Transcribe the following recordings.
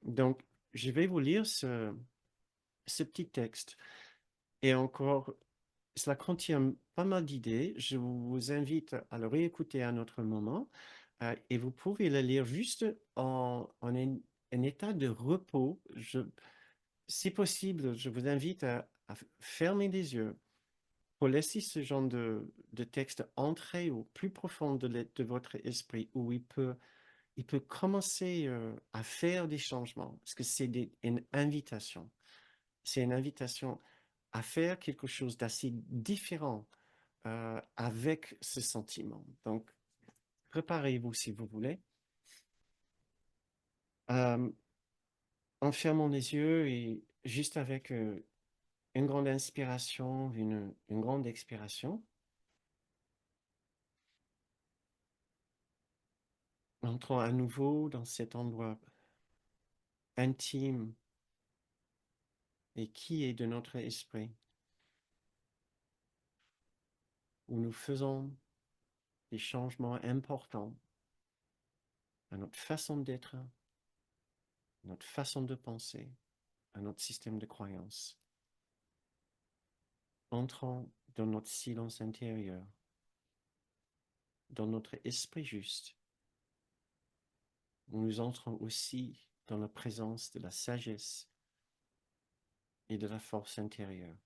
Donc, je vais vous lire ce petit texte. Et encore, cela contient pas mal d'idées. Je vous invite à le réécouter à un autre moment. Et vous pouvez le lire juste en un état de repos. Si possible, je vous invite à fermer les yeux pour laisser ce genre de texte entrer au plus profond de votre esprit, où il peut commencer à faire des changements, parce que c'est une invitation. C'est une invitation à faire quelque chose d'assez différent avec ce sentiment. Donc, préparez-vous si vous voulez. Euh, en fermant les yeux et juste avec une grande inspiration, une grande expiration, entrons à nouveau dans cet endroit intime et qui est de notre esprit, où nous faisons des changements importants à notre façon d'être, à notre façon de penser, à notre système de croyance. Entrons dans notre silence intérieur, dans notre esprit juste, où nous entrons aussi dans la présence de la sagesse et de la force intérieure.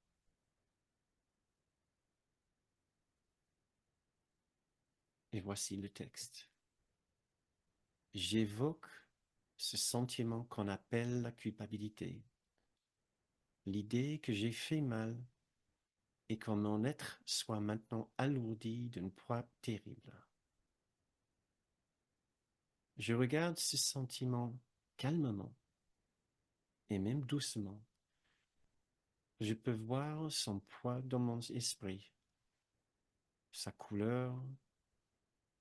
Et voici le texte. J'évoque ce sentiment qu'on appelle la culpabilité, l'idée que j'ai fait mal et que mon être soit maintenant alourdi d'une poids terrible. Je regarde ce sentiment calmement et même doucement. Je peux voir son poids dans mon esprit, sa couleur,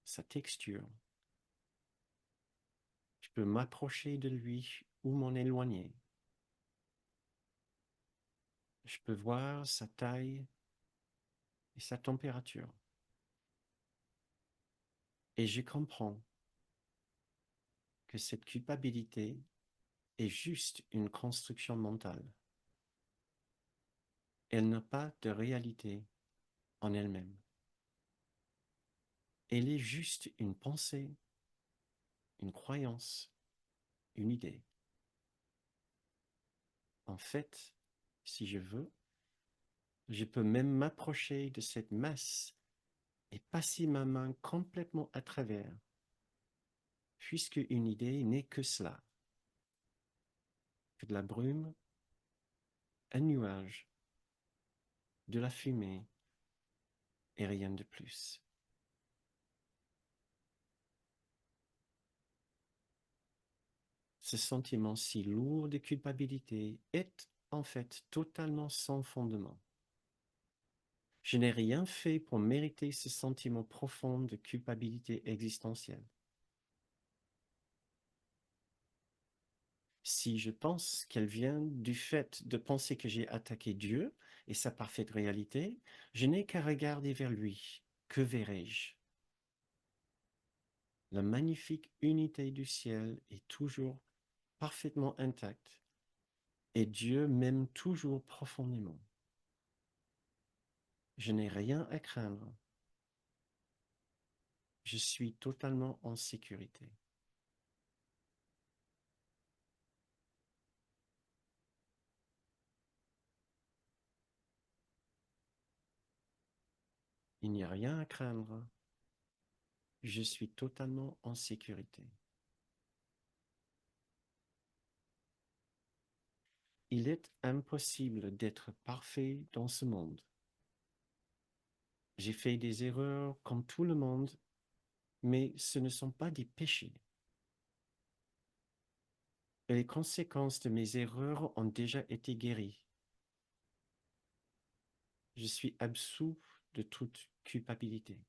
sa texture. Je peux m'approcher de lui ou m'en éloigner. Je peux voir sa taille et sa température. Et je comprends que cette culpabilité est juste une construction mentale. Elle n'a pas de réalité en elle-même. Elle est juste une pensée, une croyance, une idée. En fait, si je veux, je peux même m'approcher de cette masse et passer ma main complètement à travers, puisque une idée n'est que cela, que de la brume, un nuage, de la fumée et rien de plus. Ce sentiment si lourd de culpabilité est en fait totalement sans fondement. Je n'ai rien fait pour mériter ce sentiment profond de culpabilité existentielle. Si je pense qu'elle vient du fait de penser que j'ai attaqué Dieu et sa parfaite réalité, je n'ai qu'à regarder vers lui. Que verrai-je? La magnifique unité du ciel est toujours parfaitement intacte et Dieu m'aime toujours profondément. Je n'ai rien à craindre. Je suis totalement en sécurité. Il n'y a rien à craindre. Je suis totalement en sécurité. Il est impossible d'être parfait dans ce monde. J'ai fait des erreurs comme tout le monde, mais ce ne sont pas des péchés. Et les conséquences de mes erreurs ont déjà été guéries. Je suis absous de toute culpabilité.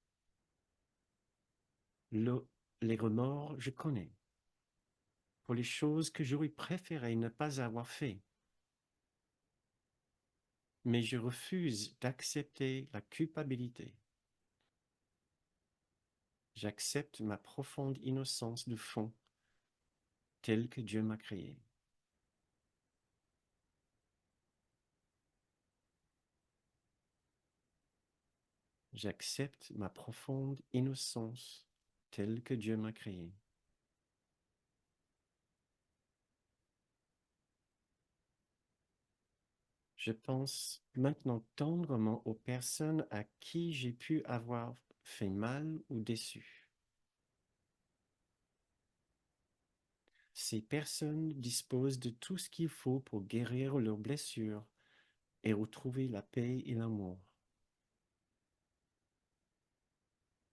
Le, les remords, je connais, pour les choses que j'aurais préféré ne pas avoir fait. Mais je refuse d'accepter la culpabilité. J'accepte ma profonde innocence de fond, telle que Dieu m'a créée. J'accepte ma profonde innocence telle que Dieu m'a créée. Je pense maintenant tendrement aux personnes à qui j'ai pu avoir fait mal ou déçu. Ces personnes disposent de tout ce qu'il faut pour guérir leurs blessures et retrouver la paix et l'amour.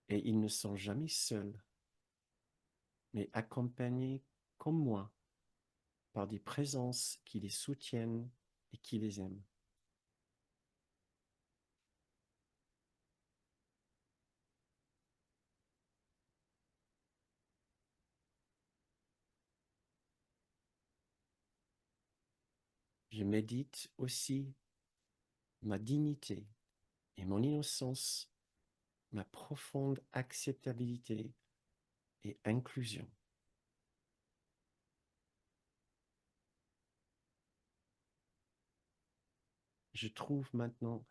Et ils ne sont jamais seuls, mais accompagnés comme moi par des présences qui les soutiennent et qui les aiment. Je médite aussi ma dignité et mon innocence, ma profonde acceptabilité et inclusion. Je trouve maintenant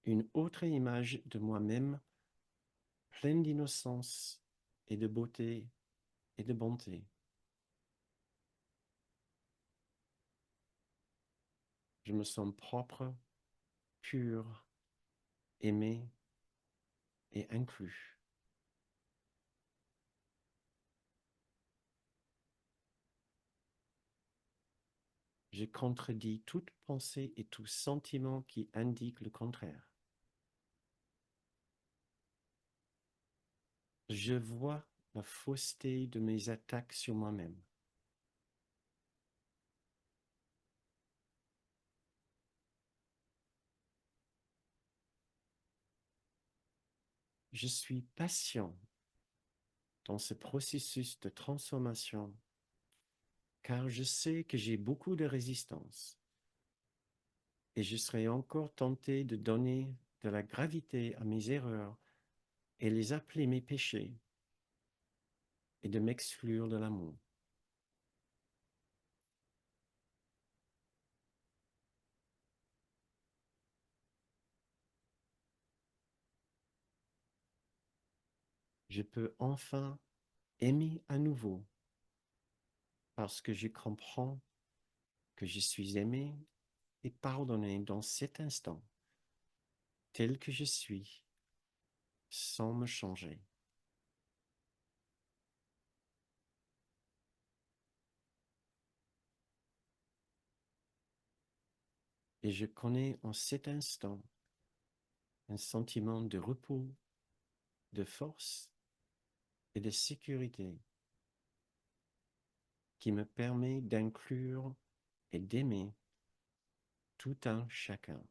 une autre image de moi-même pleine d'innocence et de beauté et de bonté. Je me sens propre, pur, aimé et inclus. Je contredis toute pensée et tout sentiment qui indique le contraire. Je vois la fausseté de mes attaques sur moi-même. Je suis patient dans ce processus de transformation car je sais que j'ai beaucoup de résistance et je serai encore tenté de donner de la gravité à mes erreurs et les appeler mes péchés et de m'exclure de l'amour. Je peux enfin aimer à nouveau parce que je comprends que je suis aimé et pardonné dans cet instant, tel que je suis, sans me changer. Et je connais en cet instant un sentiment de repos, de force et de sécurité qui me permet d'inclure et d'aimer tout un chacun.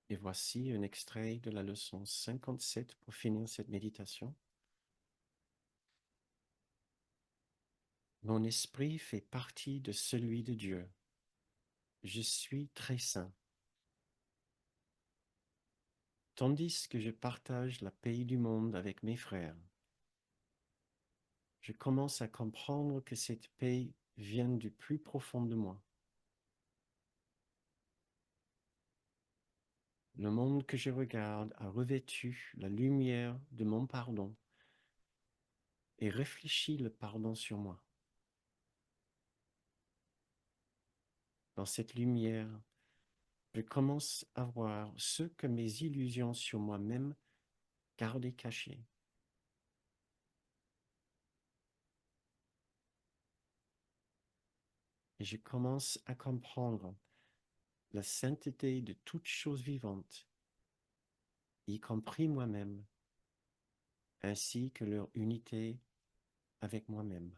Et voici un extrait de la leçon 57 pour finir cette méditation. Mon esprit fait partie de celui de Dieu. Je suis très saint. Tandis que je partage la paix du monde avec mes frères, je commence à comprendre que cette paix vient du plus profond de moi. Le monde que je regarde a revêtu la lumière de mon pardon et réfléchit le pardon sur moi. Dans cette lumière, je commence à voir ce que mes illusions sur moi-même gardaient caché. Et je commence à comprendre la sainteté de toute chose vivante, y compris moi-même, ainsi que leur unité avec moi-même.